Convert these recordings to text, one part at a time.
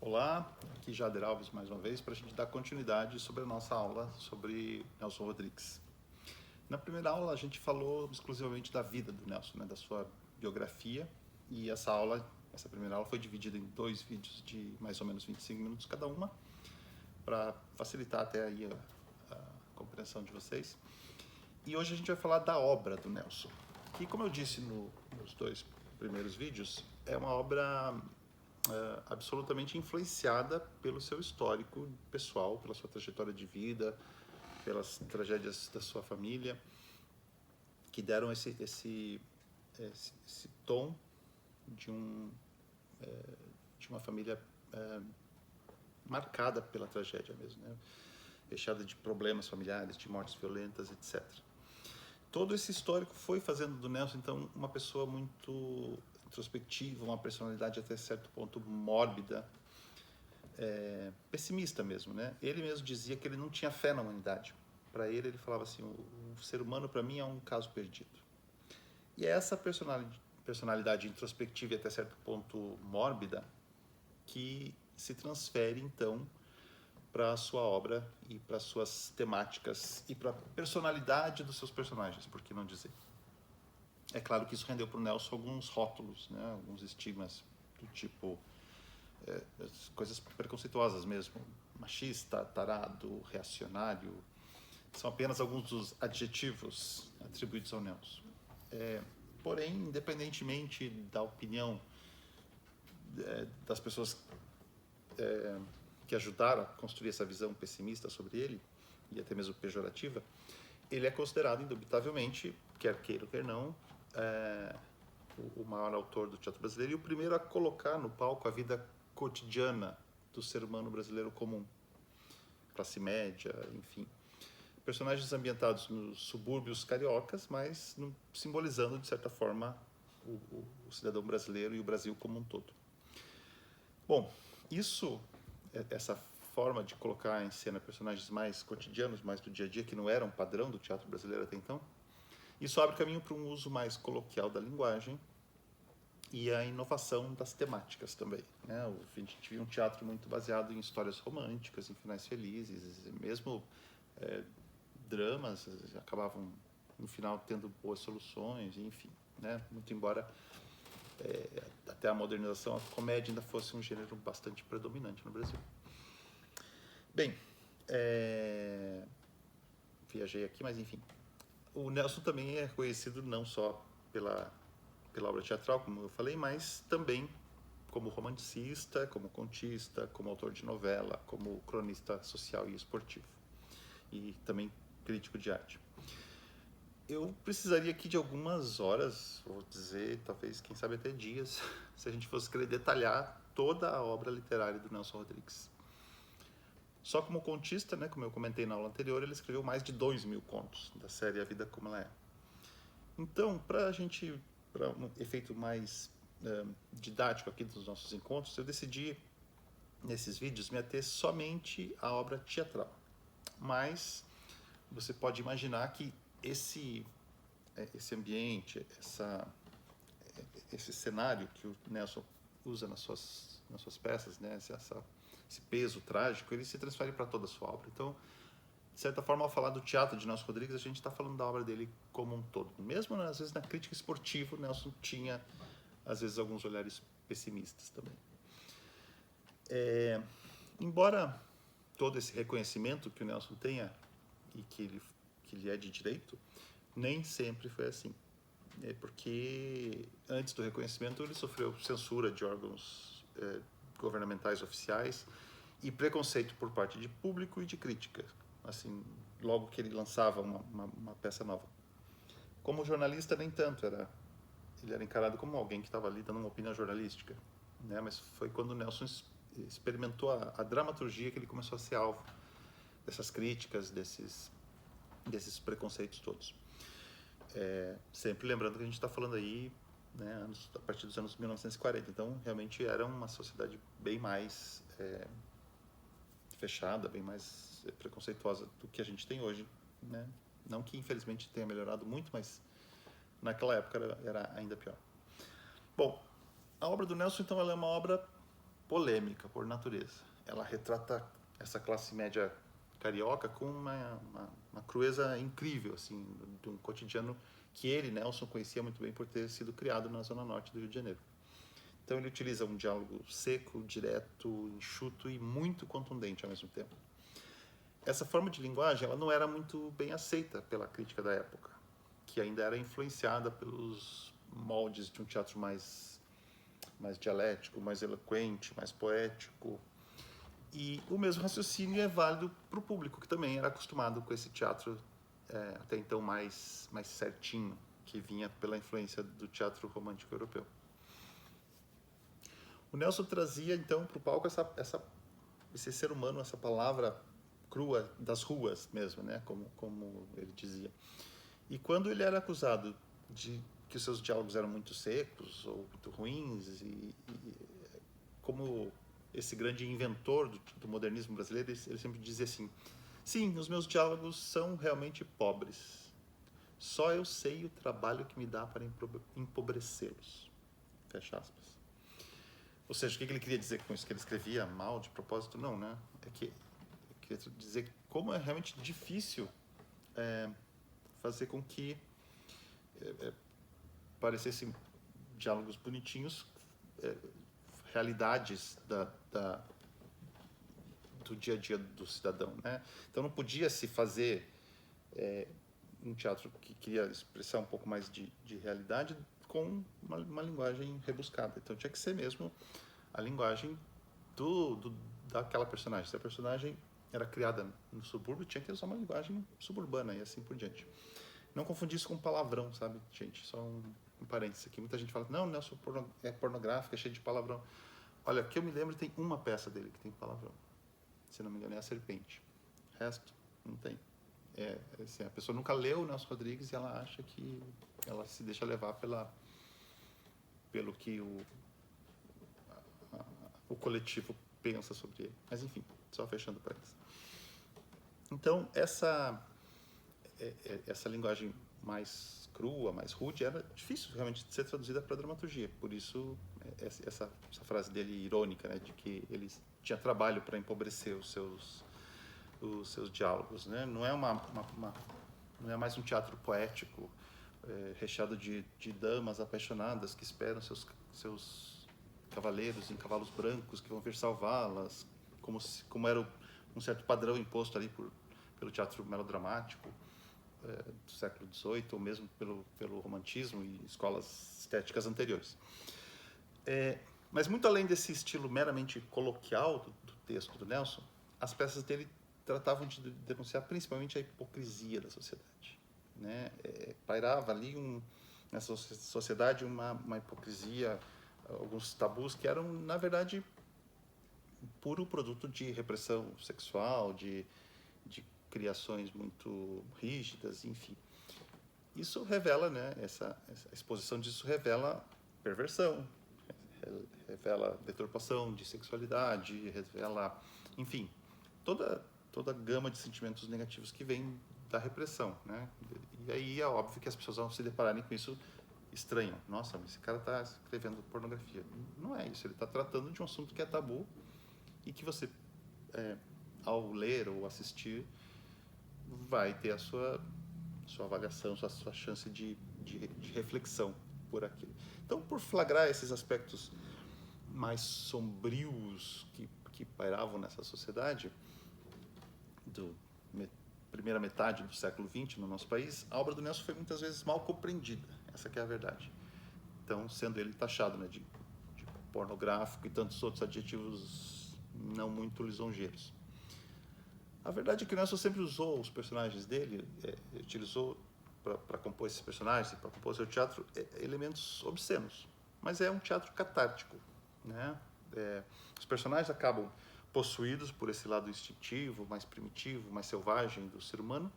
Olá, aqui Jader Alves mais uma vez para a gente dar continuidade sobre a nossa aula sobre Nelson Rodrigues. Na primeira aula a gente falou exclusivamente da vida do Nelson, né, da sua biografia, e essa primeira aula foi dividida em dois vídeos de mais ou menos 25 minutos cada uma, para facilitar até aí a compreensão de vocês. E hoje a gente vai falar da obra do Nelson, que, como eu disse nos dois primeiros vídeos, é uma obra absolutamente influenciada pelo seu histórico pessoal, pela sua trajetória de vida, pelas tragédias da sua família, que deram esse tom de uma família marcada pela tragédia mesmo, né? Fechada de problemas familiares, de mortes violentas, etc. Todo esse histórico foi fazendo do Nelson, então, uma pessoa muito introspectiva, uma personalidade até certo ponto mórbida, pessimista mesmo, né? Ele mesmo dizia que ele não tinha fé na humanidade. Para ele falava assim: o ser humano, para mim, é um caso perdido. E é essa personalidade introspectiva e até certo ponto mórbida que se transfere, então, para a sua obra e para suas temáticas e para a personalidade dos seus personagens, por que não dizer? É claro que isso rendeu para o Nelson alguns rótulos, né? Alguns estigmas do tipo coisas preconceituosas mesmo, machista, tarado, reacionário, são apenas alguns dos adjetivos atribuídos ao Nelson. Porém, independentemente da opinião das pessoas que ajudaram a construir essa visão pessimista sobre ele, e até mesmo pejorativa, ele é considerado, indubitavelmente, quer queira ou quer não, o maior autor do teatro brasileiro e o primeiro a colocar no palco a vida cotidiana do ser humano brasileiro comum, classe média, enfim. Personagens ambientados nos subúrbios cariocas, mas simbolizando, de certa forma, o cidadão brasileiro e o Brasil como um todo. Bom, essa forma de colocar em cena personagens mais cotidianos, mais do dia a dia, que não eram padrão do teatro brasileiro até então, isso abre caminho para um uso mais coloquial da linguagem e a inovação das temáticas também, né? A gente via um teatro muito baseado em histórias românticas, em finais felizes, mesmo dramas acabavam no final tendo boas soluções, enfim, né? Muito embora até a modernização, a comédia ainda fosse um gênero bastante predominante no Brasil. Bem, viajei aqui, mas enfim. O Nelson também é conhecido não só pela obra teatral, como eu falei, mas também como romancista, como contista, como autor de novela, como cronista social e esportivo. E também crítico de arte. Eu precisaria aqui de algumas horas, vou dizer, talvez, quem sabe até dias, se a gente fosse querer detalhar toda a obra literária do Nelson Rodrigues. Só como contista, né, como eu comentei na aula anterior, ele escreveu mais de 2.000 contos da série A Vida Como Ela É. Então, para um efeito mais didático aqui dos nossos encontros, eu decidi, nesses vídeos, me ater somente à obra teatral. Mas você pode imaginar que esse ambiente, esse cenário que o Nelson usa nas suas peças, né, esse peso trágico, ele se transfere para toda a sua obra. Então, de certa forma, ao falar do teatro de Nelson Rodrigues, a gente está falando da obra dele como um todo. Mesmo, às vezes, na crítica esportiva, o Nelson tinha, às vezes, alguns olhares pessimistas também. Embora todo esse reconhecimento que o Nelson tenha e que ele é de direito, nem sempre foi assim. Porque antes do reconhecimento ele sofreu censura de órgãos governamentais oficiais e preconceito por parte de público e de crítica, assim, logo que ele lançava uma peça nova. Como jornalista, nem tanto, ele era encarado como alguém que estava ali dando uma opinião jornalística, né? Mas foi quando o Nelson experimentou a dramaturgia que ele começou a ser alvo dessas críticas, desses preconceitos todos. Sempre lembrando que a gente está falando aí, né, a partir dos anos 1940, então realmente era uma sociedade bem mais fechada, bem mais preconceituosa do que a gente tem hoje, né? Não que infelizmente tenha melhorado muito, mas naquela época era ainda pior. Bom, a obra do Nelson, então, ela é uma obra polêmica por natureza. Ela retrata essa classe média carioca com uma crueza incrível, assim, de um cotidiano que ele, Nelson, conhecia muito bem por ter sido criado na zona norte do Rio de Janeiro. Então ele utiliza um diálogo seco, direto, enxuto e muito contundente ao mesmo tempo. Essa forma de linguagem ela não era muito bem aceita pela crítica da época, que ainda era influenciada pelos moldes de um teatro mais dialético, mais eloquente, mais poético. E o mesmo raciocínio é válido para o público, que também era acostumado com esse teatro até então mais certinho, que vinha pela influência do teatro romântico europeu. O Nelson trazia, então, para o palco esse ser humano, essa palavra crua das ruas mesmo, né? Como ele dizia. E quando ele era acusado de que os seus diálogos eram muito secos ou muito ruins, e como esse grande inventor do modernismo brasileiro, ele sempre dizia assim: sim, os meus diálogos são realmente pobres. Só eu sei o trabalho que me dá para empobrecê-los. Fecha aspas. Ou seja, o que ele queria dizer com isso? Que ele escrevia mal de propósito? Não, né? É que queria dizer como é realmente difícil fazer com que parecessem diálogos bonitinhos, realidades do dia a dia do cidadão, né? Então não podia se fazer um teatro que queria expressar um pouco mais de realidade com uma linguagem rebuscada. Então tinha que ser mesmo a linguagem daquela personagem. Se a personagem era criada no subúrbio, tinha que usar uma linguagem suburbana e assim por diante. Não confundir isso com palavrão, sabe, gente? Só um parênteses aqui. Muita gente fala, não, Nelson é pornográfico, é cheio de palavrão. Olha, que eu me lembro, tem uma peça dele que tem palavrão. Se não me engano, é A Serpente. O resto, não tem. Assim, a pessoa nunca leu o Nelson Rodrigues e ela acha que ela se deixa levar pelo que o coletivo pensa sobre ele. Mas, enfim, só fechando parênteses. Então, essa linguagem mais crua, mais rude, era difícil realmente de ser traduzida para a dramaturgia. Por isso, essa frase dele irônica, né, de que ele tinha trabalho para empobrecer os seus diálogos, né? Não é mais um teatro poético recheado de damas apaixonadas que esperam seus cavaleiros em cavalos brancos que vão vir salvá-las, como era um certo padrão imposto ali pelo teatro melodramático do século XVIII, ou mesmo pelo romantismo e escolas estéticas anteriores. Mas muito além desse estilo meramente coloquial do texto do Nelson, as peças dele tratavam de denunciar principalmente a hipocrisia da sociedade, né? Pairava ali nessa sociedade uma hipocrisia, alguns tabus que eram, na verdade, puro produto de repressão sexual, de criações muito rígidas, enfim. Isso revela, né, essa exposição disso revela perversão, revela deturpação de sexualidade, revela, enfim, toda a gama de sentimentos negativos que vem da repressão, né? E aí é óbvio que as pessoas vão se depararem com isso estranham. Nossa, mas esse cara está escrevendo pornografia. Não é isso, ele está tratando de um assunto que é tabu e que você, ao ler ou assistir, vai ter a sua avaliação, sua chance de reflexão por aquilo. Então, por flagrar esses aspectos mais sombrios que pairavam nessa sociedade, primeira metade do século XX no nosso país, a obra do Nelson foi muitas vezes mal compreendida, essa que é a verdade. Então, sendo ele taxado, né, de pornográfico e tantos outros adjetivos não muito lisonjeiros. A verdade é que o Nelson sempre usou os personagens dele, utilizou para compor esses personagens, para compor seu teatro, elementos obscenos. Mas é um teatro catártico, né? Os personagens acabam possuídos por esse lado instintivo, mais primitivo, mais selvagem do ser humano,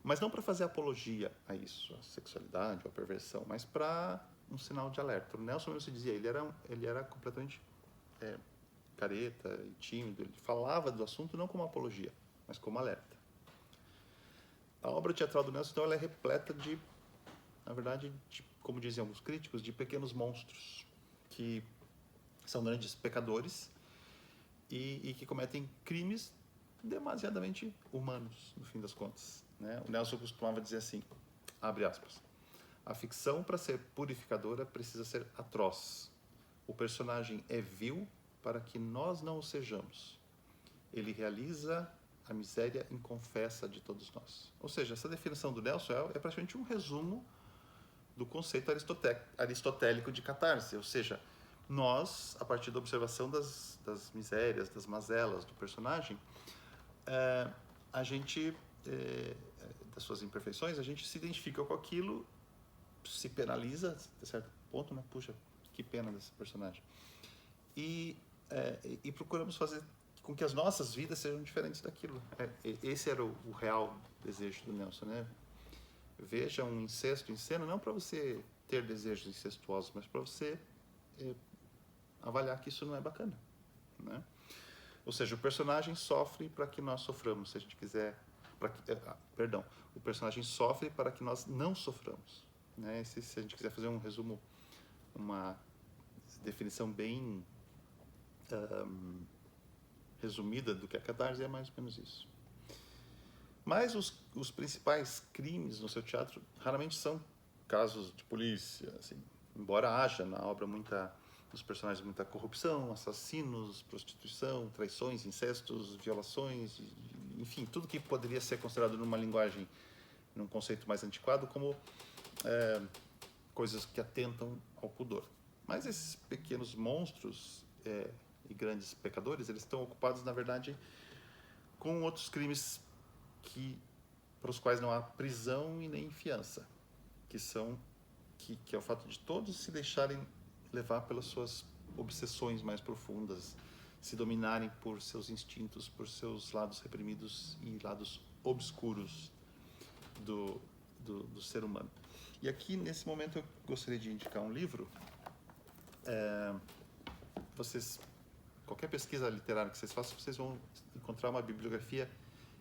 mas não para fazer apologia a isso, a sexualidade ou a perversão, mas para um sinal de alerta. O Nelson mesmo se dizia, ele era completamente careta e tímido, ele falava do assunto não como apologia, mas como alerta. A obra teatral do Nelson, então, ela é repleta na verdade, como dizem alguns críticos, de pequenos monstros que são grandes pecadores e que cometem crimes demasiadamente humanos, no fim das contas, né? O Nelson costumava dizer assim, abre aspas, a ficção, para ser purificadora, precisa ser atroz. O personagem é vil para que nós não o sejamos. Ele realiza a miséria inconfessa de todos nós. Ou seja, essa definição do Nelson é praticamente um resumo do conceito aristotélico de catarse. Ou seja, nós, a partir da observação das misérias, das mazelas do personagem, a gente, das suas imperfeições, a gente se identifica com aquilo, se penaliza, até certo ponto, né? Puxa, que pena desse personagem. E procuramos fazer com que as nossas vidas sejam diferentes daquilo. Esse era o real desejo do Nelson, né? Veja um incesto em cena, não para você ter desejos incestuosos, mas para você avaliar que isso não é bacana, né? Ou seja, o personagem sofre para que nós soframos, se a gente quiser... o personagem sofre para que nós não soframos, né? Se a gente quiser fazer um resumo, uma definição bem resumida do que é catarse, é mais ou menos isso. Mas os principais crimes no seu teatro raramente são casos de polícia, assim, embora haja na obra dos personagens muita corrupção, assassinos, prostituição, traições, incestos, violações, enfim, tudo que poderia ser considerado numa linguagem, num conceito mais antiquado, como coisas que atentam ao pudor. Mas esses pequenos monstros e grandes pecadores, eles estão ocupados, na verdade, com outros crimes para os quais não há prisão e nem fiança, que é o fato de todos se deixarem levar pelas suas obsessões mais profundas, se dominarem por seus instintos, por seus lados reprimidos e lados obscuros do ser humano. E aqui, nesse momento, eu gostaria de indicar um livro. Qualquer pesquisa literária que vocês façam, vocês vão encontrar uma bibliografia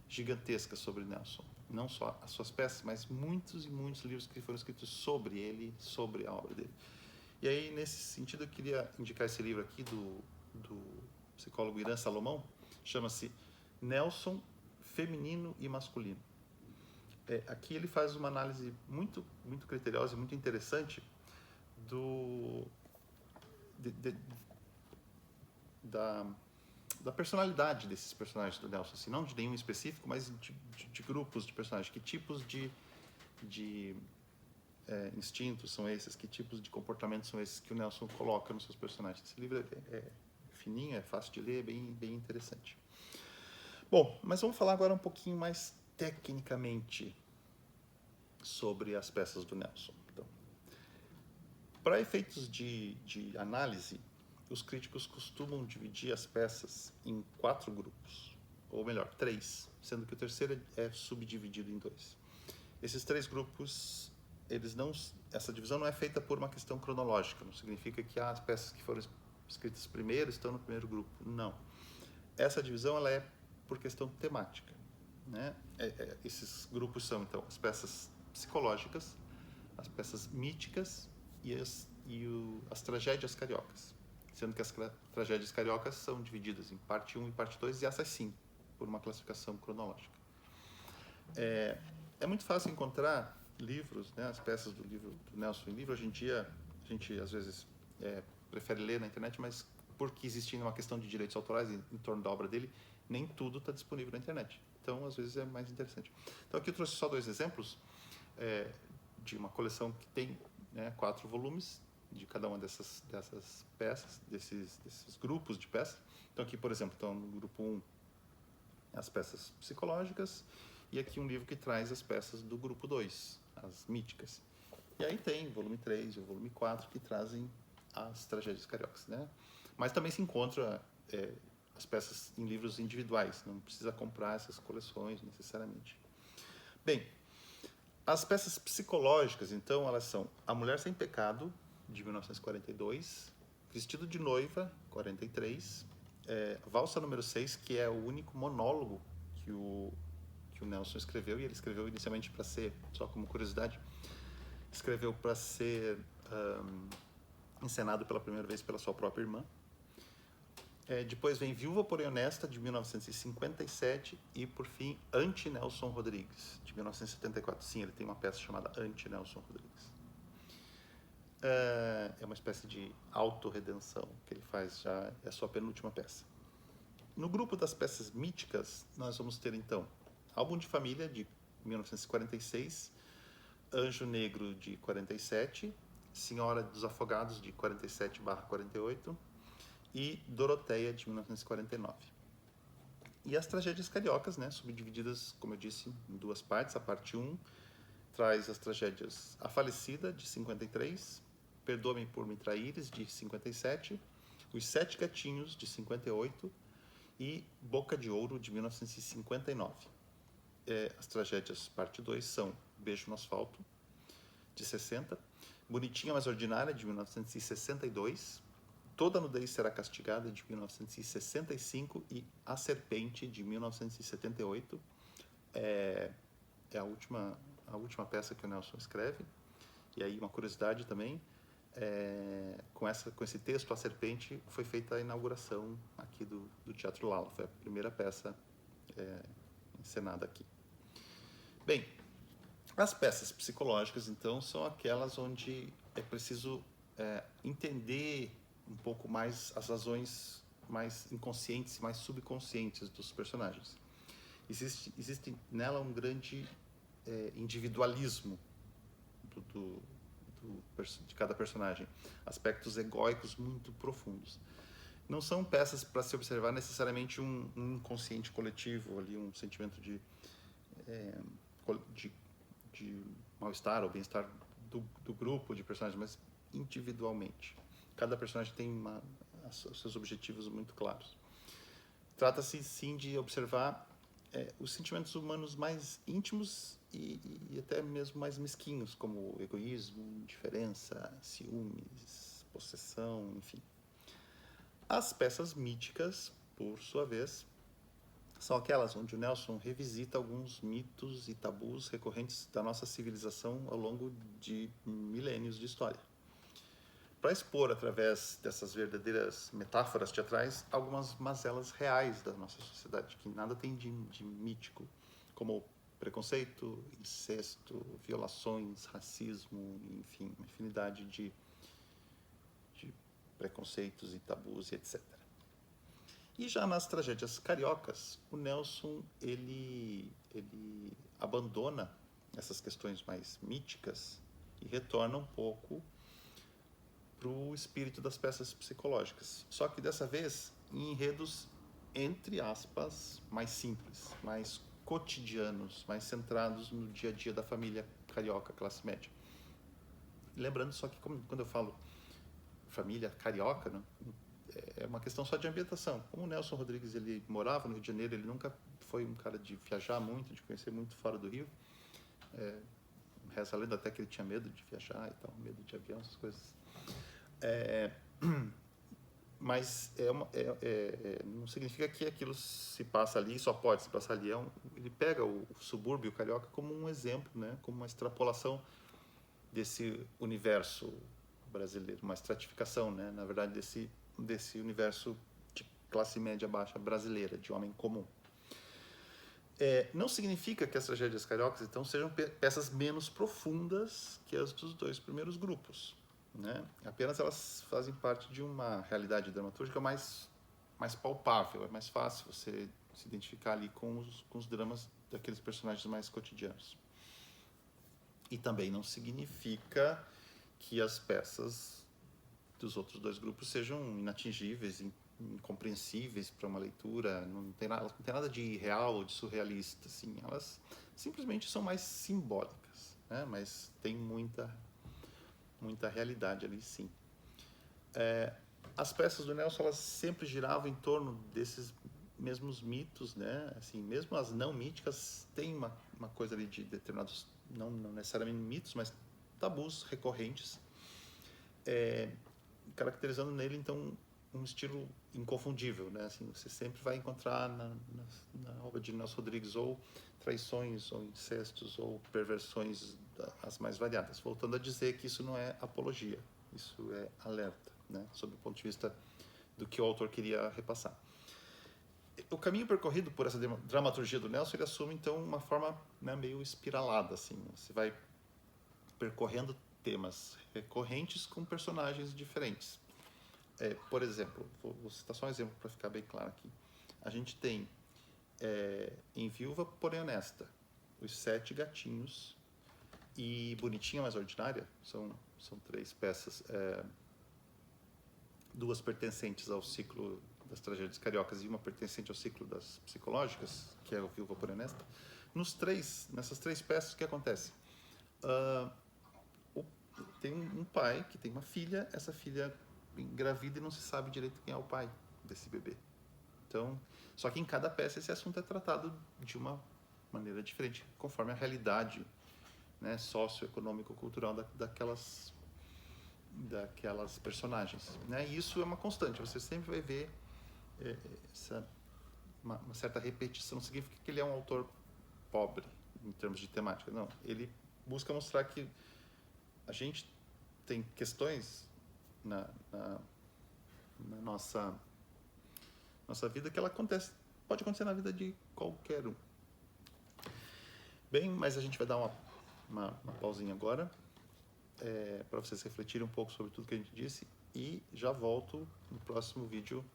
gigantesca sobre Nelson. Não só as suas peças, mas muitos e muitos livros que foram escritos sobre ele, sobre a obra dele. E aí, nesse sentido, eu queria indicar esse livro aqui do psicólogo Iran Salomão, chama-se Nelson, Feminino e Masculino. Aqui ele faz uma análise muito, muito criteriosa e muito interessante da personalidade desses personagens do Nelson, assim, não de nenhum específico, mas de grupos de personagens, que tipos de instintos são esses, que tipos de comportamentos são esses que o Nelson coloca nos seus personagens. Esse livro é fininho, é fácil de ler, bem interessante. Bom, mas vamos falar agora um pouquinho mais tecnicamente sobre as peças do Nelson. Então, para efeitos de análise, os críticos costumam dividir as peças em 4 grupos, ou melhor, 3, sendo que o terceiro é subdividido em 2. Esses 3 grupos, essa divisão não é feita por uma questão cronológica, não significa que as peças que foram escritas primeiro estão no primeiro grupo, não. Essa divisão ela é por questão temática, né? Esses grupos são, então, as peças psicológicas, as peças míticas e as tragédias cariocas, sendo que as tragédias cariocas são divididas em parte 1 e parte 2, e essas sim, por uma classificação cronológica. É muito fácil encontrar livros, né, as peças do livro do Nelson em livro. Hoje em dia, a gente às vezes prefere ler na internet, mas porque existe uma questão de direitos autorais em torno da obra dele, nem tudo está disponível na internet. Então, às vezes, é mais interessante. Então, aqui eu trouxe só 2 exemplos de uma coleção que tem 4 volumes de cada uma dessas peças, desses grupos de peças. Então, aqui, por exemplo, estão no grupo 1 as peças psicológicas, e aqui um livro que traz as peças do grupo 2, as míticas. E aí tem o volume 3 e o volume 4 que trazem as tragédias cariocas, né? Mas também se encontra as peças em livros individuais, não precisa comprar essas coleções necessariamente. Bem, as peças psicológicas, então, elas são A Mulher Sem Pecado, de 1942, Vestido de Noiva, 43, Valsa número 6, que é o único monólogo que o Nelson escreveu, e ele escreveu inicialmente para ser, só como curiosidade, escreveu para ser encenado pela primeira vez pela sua própria irmã. Depois vem Viúva Porém Honesta, de 1957, e por fim, Anti-Nelson Rodrigues, de 1974. Sim, ele tem uma peça chamada Anti-Nelson Rodrigues. É uma espécie de autorredenção que ele faz, já é a sua penúltima peça. No grupo das peças míticas, nós vamos ter então Álbum de Família, de 1946, Anjo Negro, de 47, Senhora dos Afogados, de 47/48, e Doroteia, de 1949. E as tragédias cariocas, né, subdivididas, como eu disse, em duas partes. A parte 1 traz as tragédias A Falecida, de 53, Perdoa-me por Me Traíres, de 57, Os Sete Gatinhos, de 58, e Boca de Ouro, de 1959. As tragédias parte 2 são Beijo no Asfalto, de 60, Bonitinha Mas Ordinária, de 1962, Toda Nudez Será Castigada, de 1965, e A Serpente, de 1978. É a última peça que o Nelson escreve. E aí uma curiosidade também, com esse texto, A Serpente, foi feita a inauguração aqui do Teatro Lala. Foi a primeira peça encenada aqui. Bem, as peças psicológicas, então, são aquelas onde é preciso entender um pouco mais as razões mais inconscientes, mais subconscientes dos personagens. Existe nela um grande individualismo de cada personagem, aspectos egóicos muito profundos. Não são peças para se observar necessariamente um inconsciente coletivo, ali um sentimento de mal-estar ou bem-estar do grupo de personagens, mas individualmente. Cada personagem tem os seus objetivos muito claros. Trata-se, sim, de observar os sentimentos humanos mais íntimos e até mesmo mais mesquinhos, como egoísmo, indiferença, ciúmes, possessão, enfim. As peças míticas, por sua vez, são aquelas onde o Nelson revisita alguns mitos e tabus recorrentes da nossa civilização ao longo de milênios de história, para expor, através dessas verdadeiras metáforas teatrais, algumas mazelas reais da nossa sociedade, que nada tem de mítico, como preconceito, incesto, violações, racismo, enfim, uma infinidade de preconceitos e tabus e etc. E já nas tragédias cariocas, o Nelson ele abandona essas questões mais míticas e retorna um pouco para o espírito das peças psicológicas. Só que dessa vez em enredos, entre aspas, mais simples, mais cotidianos, mais centrados no dia a dia da família carioca, classe média. Lembrando só que quando eu falo família carioca, né, é uma questão só de ambientação. Como o Nelson Rodrigues ele morava no Rio de Janeiro, ele nunca foi um cara de viajar muito, de conhecer muito fora do Rio. Reza a lenda até que ele tinha medo de viajar e tal, medo de avião, essas coisas. Mas não significa que aquilo se passa ali, só pode se passar ali. Ele pega o subúrbio carioca como um exemplo, né, como uma extrapolação desse universo brasileiro, uma estratificação, né, na verdade, desse universo de classe média baixa brasileira, de homem comum. Não significa que as tragédias cariocas, então, sejam peças menos profundas que as dos dois primeiros grupos, né? Apenas elas fazem parte de uma realidade dramatúrgica mais palpável, é mais fácil você se identificar ali com os dramas daqueles personagens mais cotidianos. E também não significa que as peças dos outros dois grupos sejam inatingíveis, incompreensíveis para uma leitura. Elas não tem nada de irreal ou de surrealista, assim. Elas simplesmente são mais simbólicas, né? Mas tem muita realidade ali, sim. As peças do Nelson, elas sempre giravam em torno desses mesmos mitos, né? Assim, mesmo as não míticas têm uma coisa ali de determinados, não necessariamente mitos, mas tabus recorrentes, caracterizando nele, então, um estilo inconfundível, né? Assim, você sempre vai encontrar na obra de Nelson Rodrigues ou traições, ou incestos, ou perversões as mais variadas. Voltando a dizer que isso não é apologia, isso é alerta, né? Sob o ponto de vista do que o autor queria repassar. O caminho percorrido por essa dramaturgia do Nelson, ele assume então uma forma, né, meio espiralada, assim. Você vai percorrendo temas recorrentes com personagens diferentes. Por exemplo, vou citar só um exemplo para ficar bem claro aqui. A gente tem em Viúva, porém honesta, Os Sete Gatinhos e Bonitinha, mas Ordinária. São 3 peças, duas pertencentes ao ciclo das tragédias cariocas e uma pertencente ao ciclo das psicológicas, que é o Viúva, porém honesta. Nessas 3 peças, o que acontece? Tem um pai que tem uma filha, essa filha engravida e não se sabe direito quem é o pai desse bebê. Então, só que em cada peça esse assunto é tratado de uma maneira diferente, conforme a realidade, né, socioeconômico-cultural daquelas personagens, né? E isso é uma constante, você sempre vai ver uma certa repetição. Não significa que ele é um autor pobre em termos de temática, não. Ele busca mostrar que a gente tem questões na nossa vida que ela pode acontecer na vida de qualquer um. Bem, mas a gente vai dar uma pausinha agora para vocês refletirem um pouco sobre tudo que a gente disse e já volto no próximo vídeo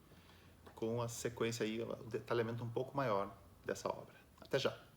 com a sequência aí, o detalhamento um pouco maior dessa obra. Até já!